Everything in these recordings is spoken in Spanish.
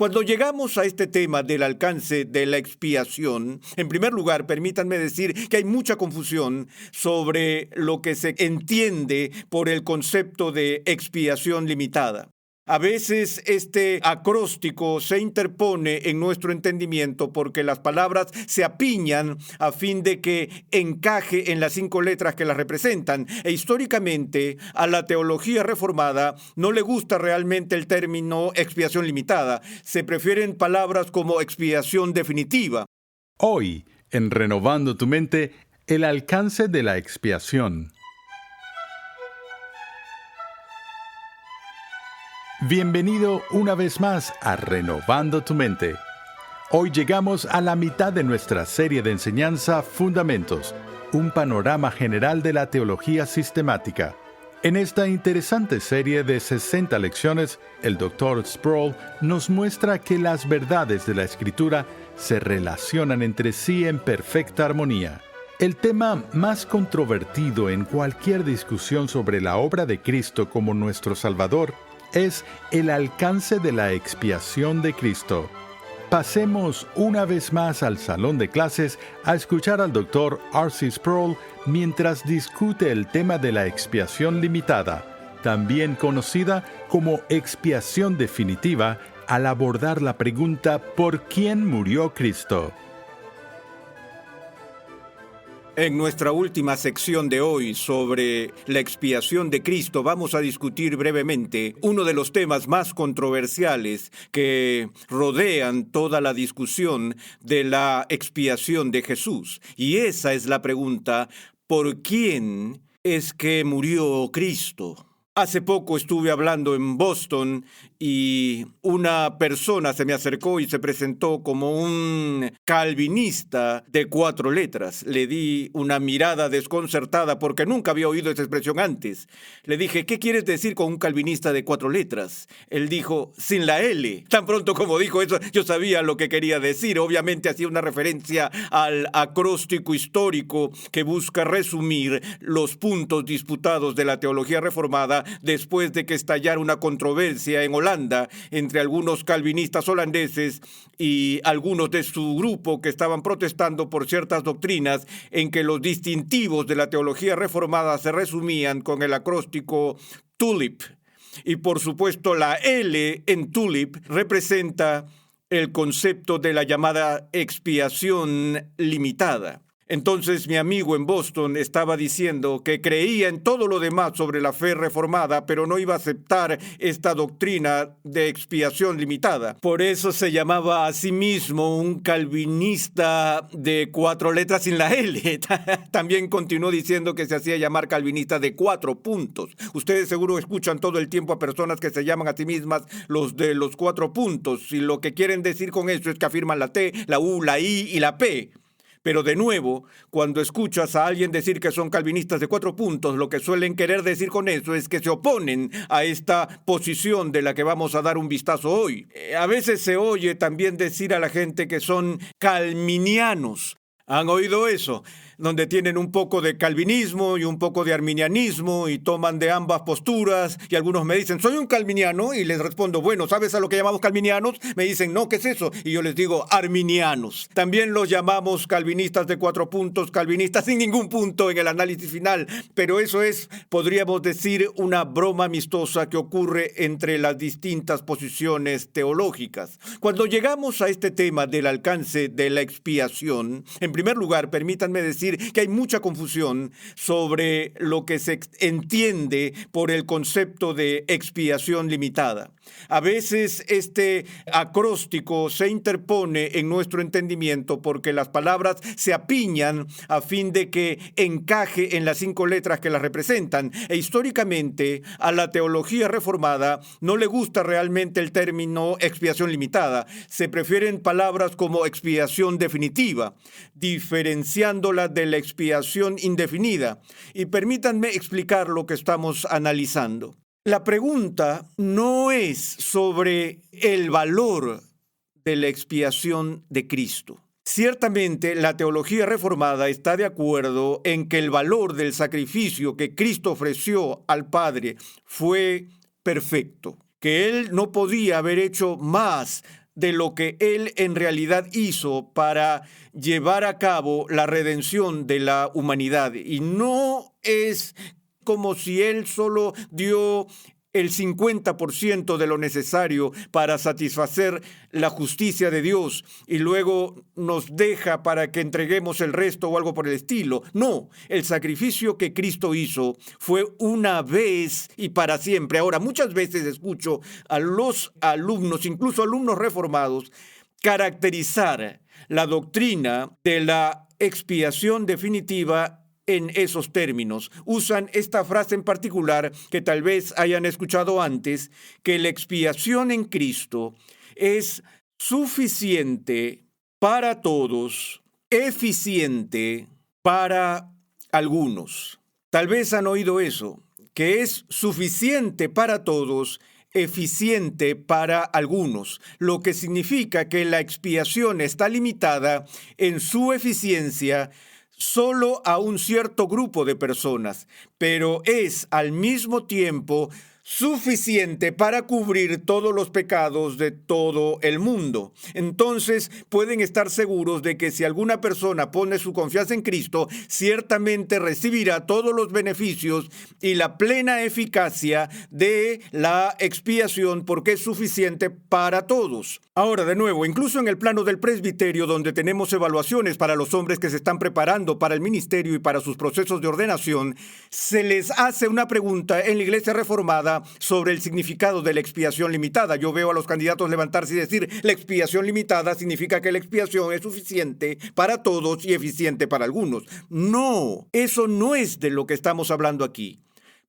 Cuando llegamos a este tema del alcance de la expiación, en primer lugar, permítanme decir que hay mucha confusión sobre lo que se entiende por el concepto de expiación limitada. A veces este acróstico se interpone en nuestro entendimiento porque las palabras se apiñan a fin de que encaje en las 5 letras que las representan. E históricamente a la teología reformada no le gusta realmente el término expiación limitada. Se prefieren palabras como expiación definitiva. Hoy, en Renovando tu Mente, el alcance de la expiación. Bienvenido una vez más a Renovando tu Mente. Hoy llegamos a la mitad de nuestra serie de enseñanza Fundamentos, un panorama general de la teología sistemática. En esta interesante serie de 60 lecciones, el Dr. Sproul nos muestra que las verdades de la Escritura se relacionan entre sí en perfecta armonía. El tema más controvertido en cualquier discusión sobre la obra de Cristo como nuestro Salvador es el alcance de la expiación de Cristo. Pasemos una vez más al salón de clases a escuchar al Dr. R.C. Sproul mientras discute el tema de la expiación limitada, también conocida como expiación definitiva, al abordar la pregunta ¿por quién murió Cristo? En nuestra última sección de hoy sobre la expiación de Cristo vamos a discutir brevemente uno de los temas más controversiales que rodean toda la discusión de la expiación de Jesús. Y esa es la pregunta, ¿por quién es que murió Cristo? Hace poco estuve hablando en Boston y una persona se me acercó y se presentó como un calvinista de 4 letras. Le di una mirada desconcertada porque nunca había oído esa expresión antes. Le dije, ¿qué quieres decir con un calvinista de 4 letras? Él dijo, sin la L. Tan pronto como dijo eso, yo sabía lo que quería decir. Obviamente hacía una referencia al acróstico histórico que busca resumir los puntos disputados de la teología reformada después de que estallara una controversia en Holanda entre algunos calvinistas holandeses y algunos de su grupo que estaban protestando por ciertas doctrinas en que los distintivos de la teología reformada se resumían con el acróstico TULIP. Y por supuesto la L en TULIP representa el concepto de la llamada expiación limitada. Entonces mi amigo en Boston estaba diciendo que creía en todo lo demás sobre la fe reformada, pero no iba a aceptar esta doctrina de expiación limitada. Por eso se llamaba a sí mismo un calvinista de 4 letras sin la L. También continuó diciendo que se hacía llamar calvinista de 4 puntos. Ustedes seguro escuchan todo el tiempo a personas que se llaman a sí mismas los de los 4 puntos, y lo que quieren decir con eso es que afirman la T, la U, la I y la P. Pero de nuevo, cuando escuchas a alguien decir que son calvinistas de 4 puntos, lo que suelen querer decir con eso es que se oponen a esta posición de la que vamos a dar un vistazo hoy. A veces se oye también decir a la gente que son calminianos. ¿Han oído eso? Donde tienen un poco de calvinismo y un poco de arminianismo y toman de ambas posturas, y algunos me dicen, soy un calviniano, y les respondo, bueno, ¿sabes a lo que llamamos calvinianos? Me dicen, no, ¿qué es eso? Y yo les digo, arminianos. También los llamamos calvinistas de 4 puntos, calvinistas sin ningún punto en el análisis final, pero eso es, podríamos decir, una broma amistosa que ocurre entre las distintas posiciones teológicas. Cuando llegamos a este tema del alcance de la expiación, en primer lugar, permítanme decir que hay mucha confusión sobre lo que se entiende por el concepto de expiación limitada. A veces este acróstico se interpone en nuestro entendimiento porque las palabras se apiñan a fin de que encaje en las 5 letras que las representan. E históricamente a la teología reformada no le gusta realmente el término expiación limitada. Se prefieren palabras como expiación definitiva, diferenciándola de la expiación indefinida. Y permítanme explicar lo que estamos analizando. La pregunta no es sobre el valor de la expiación de Cristo. Ciertamente, la teología reformada está de acuerdo en que el valor del sacrificio que Cristo ofreció al Padre fue perfecto, que Él no podía haber hecho más de lo que Él en realidad hizo para llevar a cabo la redención de la humanidad. Y no es como si Él solo dio el 50% de lo necesario para satisfacer la justicia de Dios y luego nos deja para que entreguemos el resto o algo por el estilo. No, el sacrificio que Cristo hizo fue una vez y para siempre. Ahora, muchas veces escucho a los alumnos, incluso alumnos reformados, caracterizar la doctrina de la expiación definitiva en esos términos. Usan esta frase en particular que tal vez hayan escuchado antes, que la expiación en Cristo es suficiente para todos, eficiente para algunos. Tal vez han oído eso, que es suficiente para todos, eficiente para algunos, lo que significa que la expiación está limitada en su eficiencia solo a un cierto grupo de personas, pero es al mismo tiempo suficiente para cubrir todos los pecados de todo el mundo. Entonces pueden estar seguros de que si alguna persona pone su confianza en Cristo, ciertamente recibirá todos los beneficios y la plena eficacia de la expiación porque es suficiente para todos. Ahora, de nuevo, incluso en el plano del presbiterio, donde tenemos evaluaciones para los hombres que se están preparando para el ministerio y para sus procesos de ordenación, se les hace una pregunta en la Iglesia Reformada sobre el significado de la expiación limitada. Yo veo a los candidatos levantarse y decir, la expiación limitada significa que la expiación es suficiente para todos y eficiente para algunos. No, eso no es de lo que estamos hablando aquí.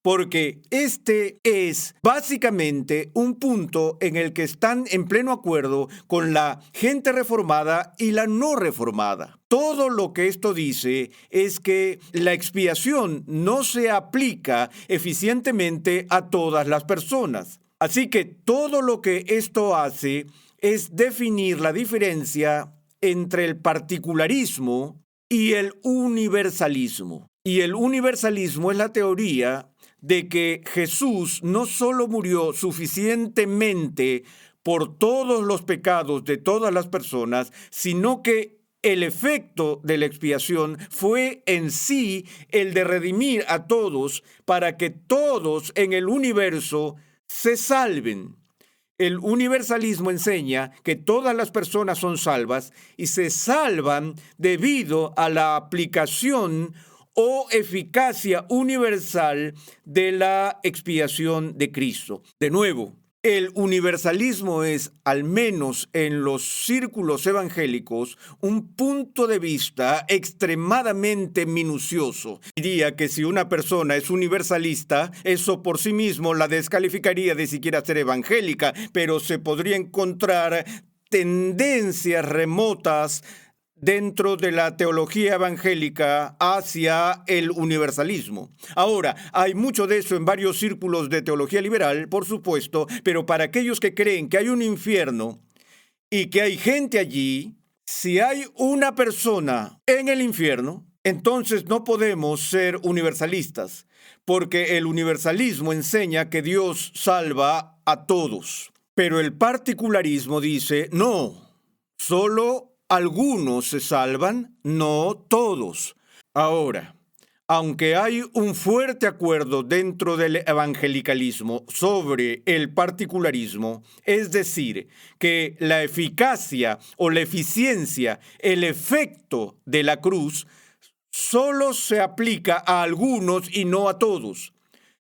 Porque este es básicamente un punto en el que están en pleno acuerdo con la gente reformada y la no reformada. Todo lo que esto dice es que la expiación no se aplica eficientemente a todas las personas. Así que todo lo que esto hace es definir la diferencia entre el particularismo y el universalismo. Y el universalismo es la teoría de que Jesús no solo murió suficientemente por todos los pecados de todas las personas, sino que el efecto de la expiación fue en sí el de redimir a todos para que todos en el universo se salven. El universalismo enseña que todas las personas son salvas y se salvan debido a la aplicación o eficacia universal de la expiación de Cristo. De nuevo, el universalismo es, al menos en los círculos evangélicos, un punto de vista extremadamente minucioso. Diría que si una persona es universalista, eso por sí mismo la descalificaría de siquiera ser evangélica, pero se podría encontrar tendencias remotas dentro de la teología evangélica hacia el universalismo. Ahora, hay mucho de eso en varios círculos de teología liberal, por supuesto, pero para aquellos que creen que hay un infierno y que hay gente allí, si hay una persona en el infierno, entonces no podemos ser universalistas, porque el universalismo enseña que Dios salva a todos. Pero el particularismo dice, no, solo algunos se salvan, no todos. Ahora, aunque hay un fuerte acuerdo dentro del evangelicalismo sobre el particularismo, es decir, que la eficacia o la eficiencia, el efecto de la cruz, solo se aplica a algunos y no a todos.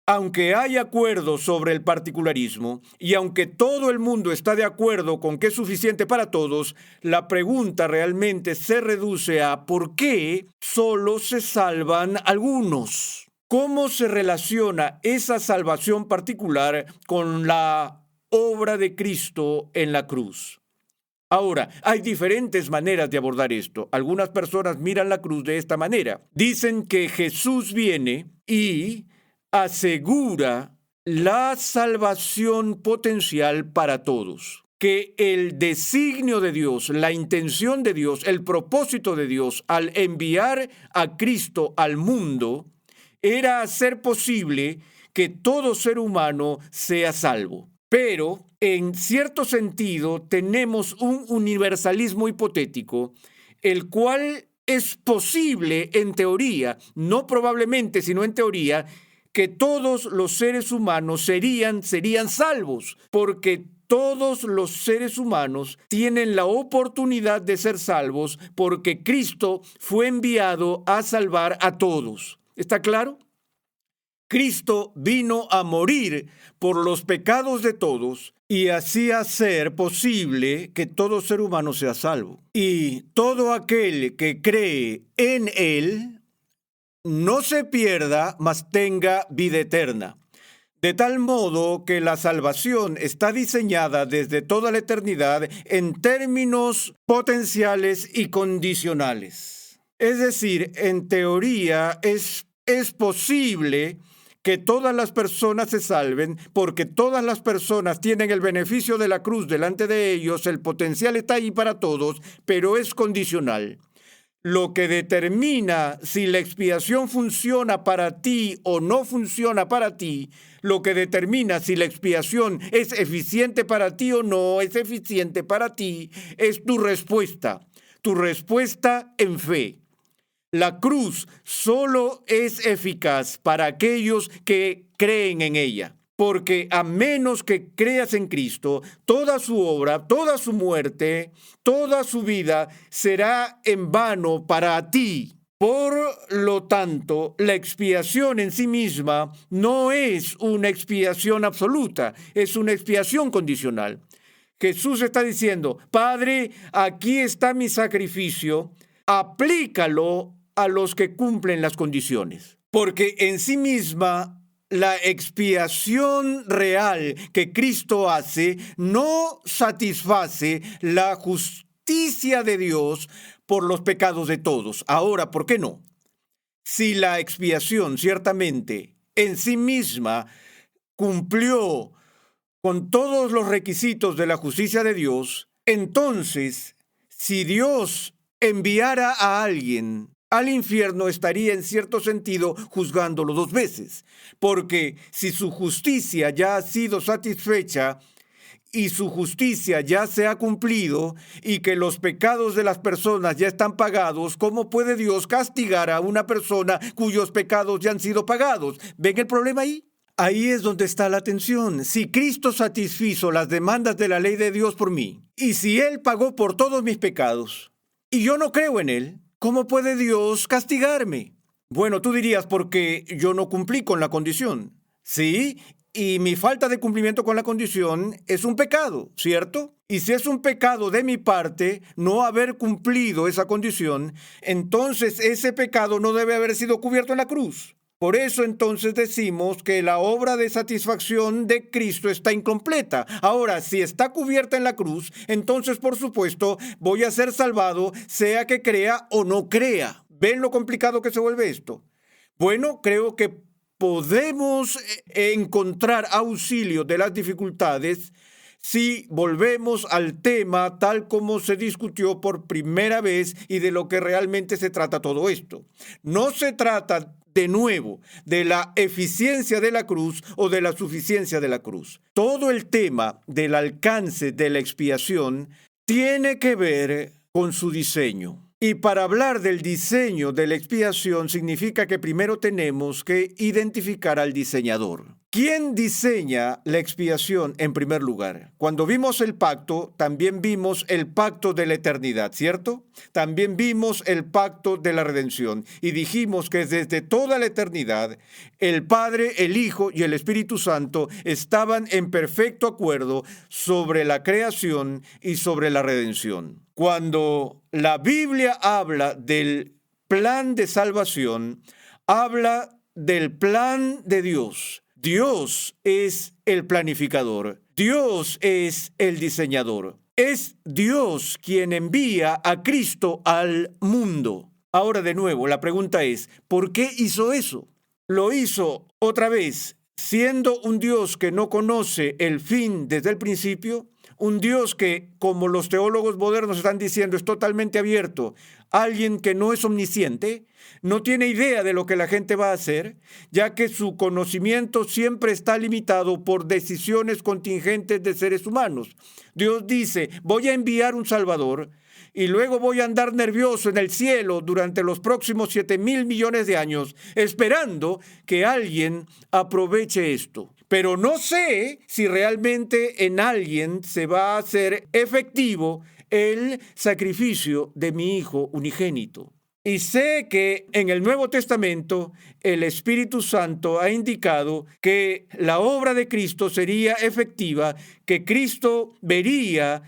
Aunque hay acuerdo sobre el particularismo y aunque todo el mundo está de acuerdo con que es suficiente para todos, la pregunta realmente se reduce a ¿por qué solo se salvan algunos? ¿Cómo se relaciona esa salvación particular con la obra de Cristo en la cruz? Ahora, hay diferentes maneras de abordar esto. Algunas personas miran la cruz de esta manera. Dicen que Jesús viene y asegura la salvación potencial para todos. Que el designio de Dios, la intención de Dios, el propósito de Dios al enviar a Cristo al mundo era hacer posible que todo ser humano sea salvo. Pero, en cierto sentido, tenemos un universalismo hipotético, el cual es posible en teoría, no probablemente, sino en teoría, que todos los seres humanos serían salvos, porque todos los seres humanos tienen la oportunidad de ser salvos porque Cristo fue enviado a salvar a todos. ¿Está claro? Cristo vino a morir por los pecados de todos y así hacer posible que todo ser humano sea salvo. Y todo aquel que cree en Él no se pierda, mas tenga vida eterna. De tal modo que la salvación está diseñada desde toda la eternidad en términos potenciales y condicionales. Es decir, en teoría es posible que todas las personas se salven porque todas las personas tienen el beneficio de la cruz delante de ellos, el potencial está ahí para todos, pero es condicional. Lo que determina si la expiación funciona para ti o no funciona para ti, lo que determina si la expiación es eficiente para ti o no es eficiente para ti, es tu respuesta en fe. La cruz solo es eficaz para aquellos que creen en ella, porque a menos que creas en Cristo, toda su obra, toda su muerte, toda su vida será en vano para ti. Por lo tanto, la expiación en sí misma no es una expiación absoluta, es una expiación condicional. Jesús está diciendo, Padre, aquí está mi sacrificio, aplícalo a los que cumplen las condiciones. Porque en sí misma, la expiación real que Cristo hace no satisface la justicia de Dios por los pecados de todos. Ahora, ¿por qué no? Si la expiación ciertamente en sí misma cumplió con todos los requisitos de la justicia de Dios, entonces, si Dios enviara a alguien al infierno, estaría en cierto sentido juzgándolo dos veces, porque si su justicia ya ha sido satisfecha y su justicia ya se ha cumplido y que los pecados de las personas ya están pagados, ¿cómo puede Dios castigar a una persona cuyos pecados ya han sido pagados? ¿Ven el problema ahí? Ahí es donde está la tensión. Si Cristo satisfizo las demandas de la ley de Dios por mí, y si Él pagó por todos mis pecados, y yo no creo en Él, ¿cómo puede Dios castigarme? Bueno, tú dirías, porque yo no cumplí con la condición. Sí, y mi falta de cumplimiento con la condición es un pecado, ¿cierto? Y si es un pecado de mi parte no haber cumplido esa condición, entonces ese pecado no debe haber sido cubierto en la cruz. Por eso entonces decimos que la obra de satisfacción de Cristo está incompleta. Ahora, si está cubierta en la cruz, entonces por supuesto voy a ser salvado, sea que crea o no crea. ¿Ven lo complicado que se vuelve esto? Bueno, creo que podemos encontrar auxilio de las dificultades si volvemos al tema tal como se discutió por primera vez y de lo que realmente se trata todo esto. No se trata de nuevo de la eficiencia de la cruz o de la suficiencia de la cruz. Todo el tema del alcance de la expiación tiene que ver con su diseño. Y para hablar del diseño de la expiación significa que primero tenemos que identificar al diseñador. ¿Quién diseña la expiación en primer lugar? Cuando vimos el pacto, también vimos el pacto de la eternidad, ¿cierto? También vimos el pacto de la redención y dijimos que desde toda la eternidad el Padre, el Hijo y el Espíritu Santo estaban en perfecto acuerdo sobre la creación y sobre la redención. Cuando la Biblia habla del plan de salvación, habla del plan de Dios. Dios es el planificador. Dios es el diseñador. Es Dios quien envía a Cristo al mundo. Ahora de nuevo, la pregunta es, ¿por qué hizo eso? Lo hizo otra vez, siendo un Dios que no conoce el fin desde el principio, Un Dios que, como los teólogos modernos están diciendo, es totalmente abierto. Alguien que no es omnisciente, no tiene idea de lo que la gente va a hacer, ya que su conocimiento siempre está limitado por decisiones contingentes de seres humanos. Dios dice, voy a enviar un Salvador y luego voy a andar nervioso en el cielo durante los próximos 7,000 millones de años, esperando que alguien aproveche esto. Pero no sé si realmente en alguien se va a hacer efectivo el sacrificio de mi Hijo unigénito. Y sé que en el Nuevo Testamento el Espíritu Santo ha indicado que la obra de Cristo sería efectiva, que Cristo vería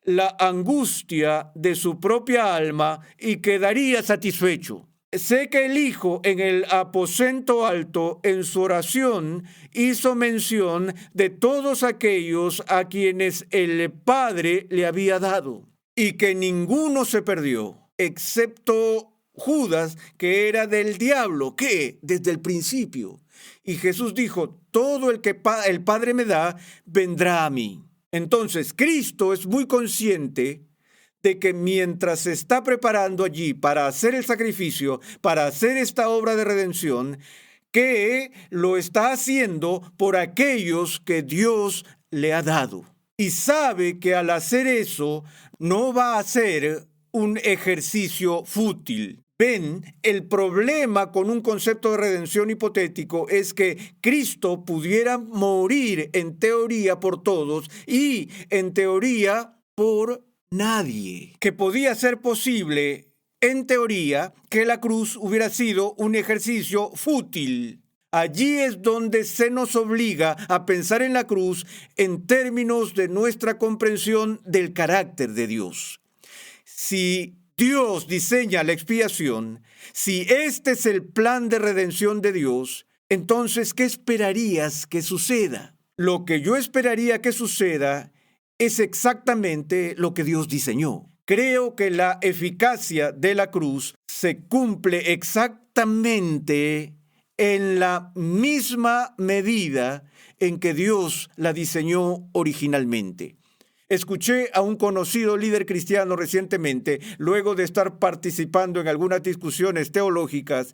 la angustia de su propia alma y quedaría satisfecho. Sé que el Hijo en el aposento alto, en su oración, hizo mención de todos aquellos a quienes el Padre le había dado y que ninguno se perdió, excepto Judas, que era del diablo, que desde el principio. Y Jesús dijo, todo el que el Padre me da, vendrá a mí. Entonces, Cristo es muy consciente de que mientras se está preparando allí para hacer el sacrificio, para hacer esta obra de redención, que lo está haciendo por aquellos que Dios le ha dado. Y sabe que al hacer eso no va a ser un ejercicio fútil. Ven, el problema con un concepto de redención hipotético es que Cristo pudiera morir en teoría por todos y en teoría por nadie. Que podía ser posible, en teoría, que la cruz hubiera sido un ejercicio fútil. Allí es donde se nos obliga a pensar en la cruz en términos de nuestra comprensión del carácter de Dios. Si Dios diseña la expiación, si este es el plan de redención de Dios, entonces, ¿qué esperarías que suceda? Lo que yo esperaría que suceda es exactamente lo que Dios diseñó. Creo que la eficacia de la cruz se cumple exactamente en la misma medida en que Dios la diseñó originalmente. Escuché a un conocido líder cristiano recientemente, luego de estar participando en algunas discusiones teológicas.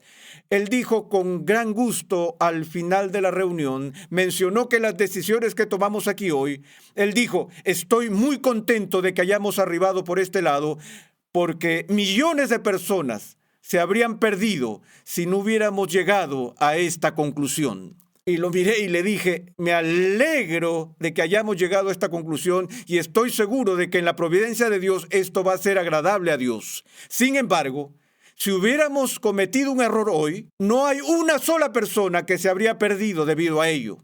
Él dijo con gran gusto al final de la reunión, mencionó que las decisiones que tomamos aquí hoy, él dijo, estoy muy contento de que hayamos arribado por este lado, porque millones de personas se habrían perdido si no hubiéramos llegado a esta conclusión. Y lo miré y le dije, me alegro de que hayamos llegado a esta conclusión y estoy seguro de que en la providencia de Dios esto va a ser agradable a Dios. Sin embargo, si hubiéramos cometido un error hoy, no hay una sola persona que se habría perdido debido a ello.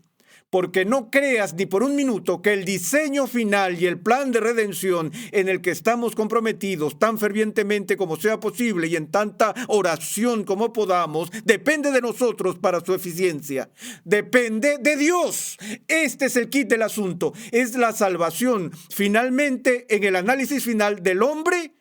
Porque no creas ni por un minuto que el diseño final y el plan de redención en el que estamos comprometidos tan fervientemente como sea posible y en tanta oración como podamos, depende de nosotros para su eficiencia. Depende de Dios. Este es el kit del asunto. ¿Es la salvación finalmente en el análisis final del hombre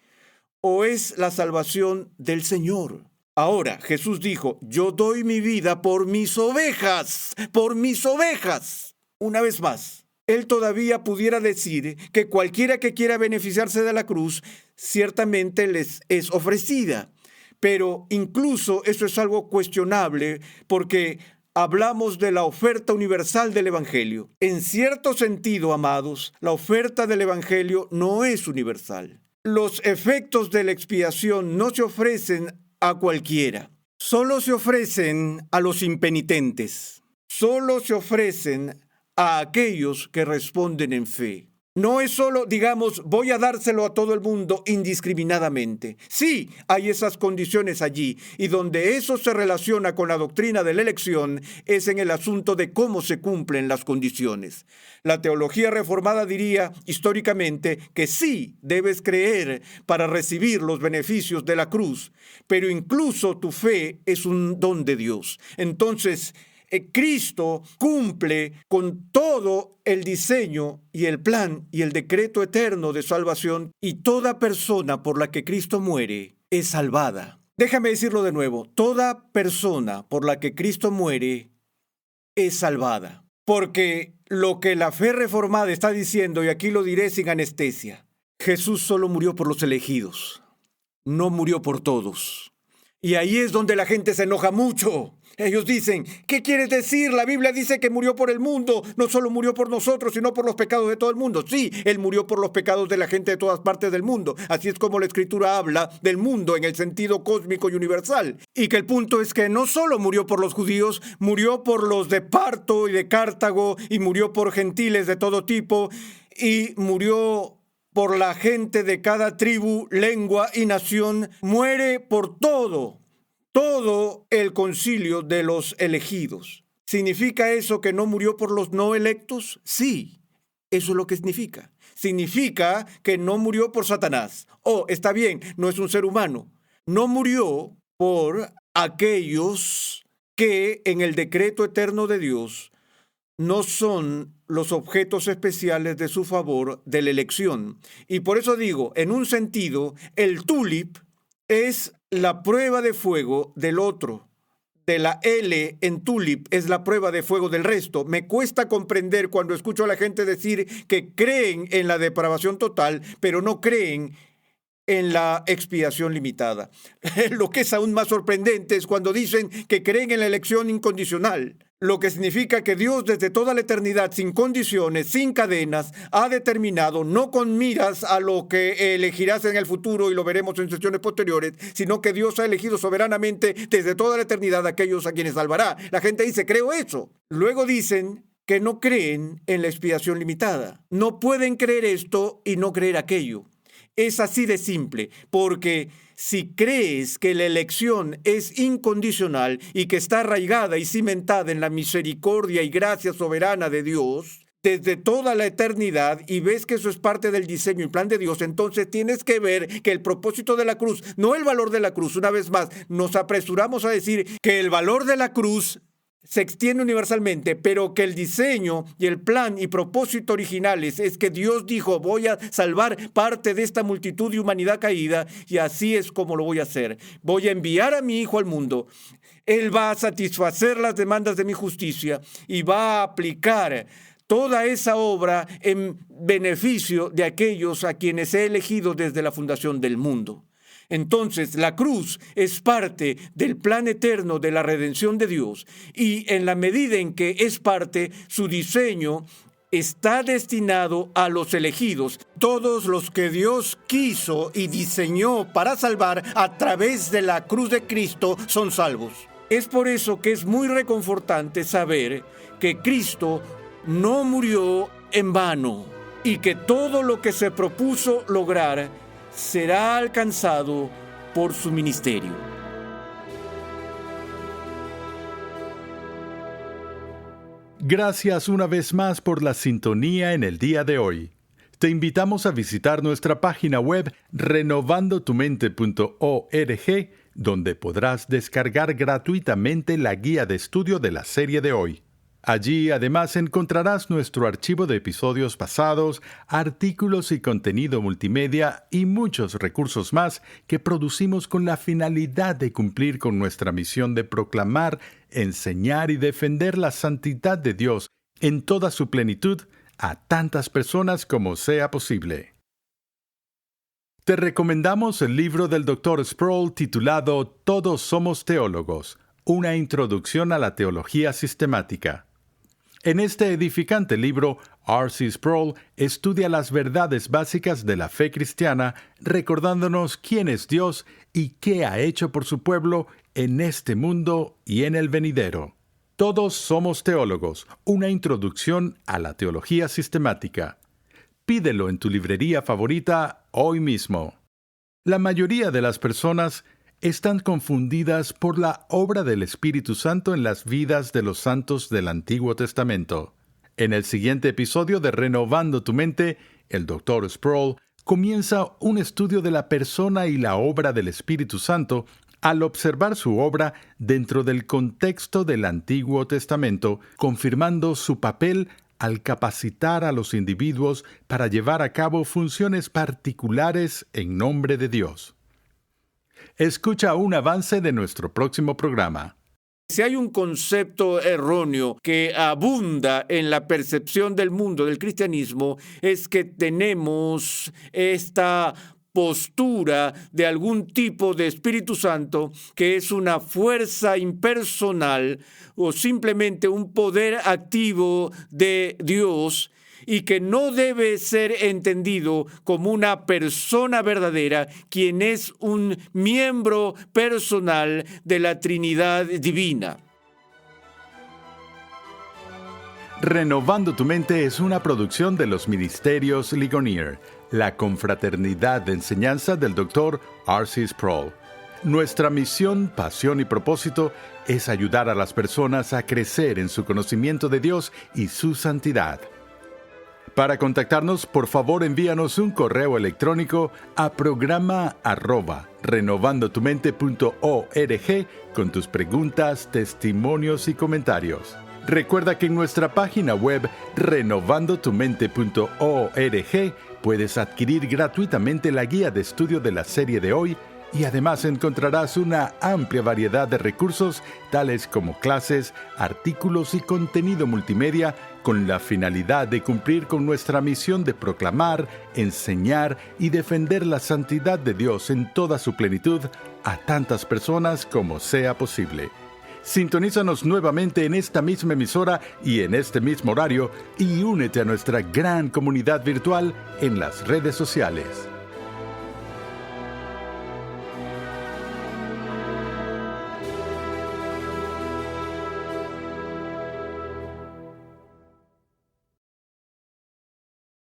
o es la salvación del Señor? Ahora, Jesús dijo, yo doy mi vida por mis ovejas, por mis ovejas. Una vez más, él todavía pudiera decir que cualquiera que quiera beneficiarse de la cruz, ciertamente les es ofrecida. Pero incluso eso es algo cuestionable porque hablamos de la oferta universal del Evangelio. En cierto sentido, amados, la oferta del Evangelio no es universal. Los efectos de la expiación no se ofrecen a cualquiera. Solo se ofrecen a los impenitentes. Solo se ofrecen a aquellos que responden en fe. No es solo, digamos, voy a dárselo a todo el mundo indiscriminadamente. Sí, hay esas condiciones allí, y donde eso se relaciona con la doctrina de la elección es en el asunto de cómo se cumplen las condiciones. La teología reformada diría históricamente que sí debes creer para recibir los beneficios de la cruz, pero incluso tu fe es un don de Dios. Entonces, Cristo cumple con todo el diseño y el plan y el decreto eterno de salvación, y toda persona por la que Cristo muere es salvada. Déjame decirlo de nuevo, toda persona por la que Cristo muere es salvada. Porque lo que la fe reformada está diciendo, y aquí lo diré sin anestesia, Jesús solo murió por los elegidos, no murió por todos. Y ahí es donde la gente se enoja mucho. Ellos dicen, ¿qué quieres decir? La Biblia dice que murió por el mundo. No solo murió por nosotros, sino por los pecados de todo el mundo. Sí, Él murió por los pecados de la gente de todas partes del mundo. Así es como la Escritura habla del mundo en el sentido cósmico y universal. Y que el punto es que no solo murió por los judíos, murió por los de Parto y de Cartago, y murió por gentiles de todo tipo, y murió por la gente de cada tribu, lengua y nación. Muere por todo el concilio de los elegidos. ¿Significa eso que no murió por los no electos? Sí, eso es lo que significa. Significa que no murió por Satanás. Está bien, no es un ser humano. No murió por aquellos que en el decreto eterno de Dios no son los objetos especiales de su favor de la elección. Y por eso digo, en un sentido, el tulip es la prueba de fuego del otro. De la L en tulip es la prueba de fuego del resto. Me cuesta comprender cuando escucho a la gente decir que creen en la depravación total, pero no creen en la expiación limitada. Lo que es aún más sorprendente es cuando dicen que creen en la elección incondicional, lo que significa que Dios desde toda la eternidad, sin condiciones, sin cadenas, ha determinado, no con miras a lo que elegirás en el futuro, y lo veremos en sesiones posteriores, sino que Dios ha elegido soberanamente desde toda la eternidad a aquellos a quienes salvará. La gente dice, creo eso. Luego dicen que no creen en la expiación limitada. No pueden creer esto y no creer aquello. Es así de simple, porque si crees que la elección es incondicional y que está arraigada y cimentada en la misericordia y gracia soberana de Dios desde toda la eternidad, y ves que eso es parte del diseño y plan de Dios, entonces tienes que ver que el propósito de la cruz, no el valor de la cruz. Una vez más, nos apresuramos a decir que el valor de la cruz se extiende universalmente, pero que el diseño y el plan y propósito originales es que Dios dijo, voy a salvar parte de esta multitud de humanidad caída, y así es como lo voy a hacer. Voy a enviar a mi Hijo al mundo. Él va a satisfacer las demandas de mi justicia y va a aplicar toda esa obra en beneficio de aquellos a quienes he elegido desde la fundación del mundo. Entonces, la cruz es parte del plan eterno de la redención de Dios, y en la medida en que es parte, su diseño está destinado a los elegidos, todos los que Dios quiso y diseñó para salvar a través de la cruz de Cristo son salvos. Es por eso que es muy reconfortante saber que Cristo no murió en vano y que todo lo que se propuso lograr será alcanzado por su ministerio. Gracias una vez más por la sintonía en el día de hoy. Te invitamos a visitar nuestra página web renovandotumente.org, donde podrás descargar gratuitamente la guía de estudio de la serie de hoy. Allí además encontrarás nuestro archivo de episodios pasados, artículos y contenido multimedia y muchos recursos más que producimos con la finalidad de cumplir con nuestra misión de proclamar, enseñar y defender la santidad de Dios en toda su plenitud a tantas personas como sea posible. Te recomendamos el libro del Dr. Sproul titulado Todos somos teólogos, una introducción a la teología sistemática. En este edificante libro, R.C. Sproul estudia las verdades básicas de la fe cristiana, recordándonos quién es Dios y qué ha hecho por su pueblo en este mundo y en el venidero. Todos somos teólogos, una introducción a la teología sistemática. Pídelo en tu librería favorita hoy mismo. La mayoría de las personas están confundidas por la obra del Espíritu Santo en las vidas de los santos del Antiguo Testamento. En el siguiente episodio de Renovando tu Mente, el Dr. Sproul comienza un estudio de la persona y la obra del Espíritu Santo al observar su obra dentro del contexto del Antiguo Testamento, confirmando su papel al capacitar a los individuos para llevar a cabo funciones particulares en nombre de Dios. Escucha un avance de nuestro próximo programa. Si hay un concepto erróneo que abunda en la percepción del mundo del cristianismo, es que tenemos esta postura de algún tipo de Espíritu Santo que es una fuerza impersonal o simplemente un poder activo de Dios, y que no debe ser entendido como una persona verdadera, quien es un miembro personal de la Trinidad Divina. Renovando tu Mente es una producción de los Ministerios Ligonier, la confraternidad de enseñanza del Dr. R.C. Sproul. Nuestra misión, pasión y propósito es ayudar a las personas a crecer en su conocimiento de Dios y su santidad. Para contactarnos, por favor envíanos un correo electrónico a programa@renovandotumente.org con tus preguntas, testimonios y comentarios. Recuerda que en nuestra página web renovandotumente.org puedes adquirir gratuitamente la guía de estudio de la serie de hoy, y además encontrarás una amplia variedad de recursos tales como clases, artículos y contenido multimedia con la finalidad de cumplir con nuestra misión de proclamar, enseñar y defender la santidad de Dios en toda su plenitud a tantas personas como sea posible. Sintonízanos nuevamente en esta misma emisora y en este mismo horario y únete a nuestra gran comunidad virtual en las redes sociales.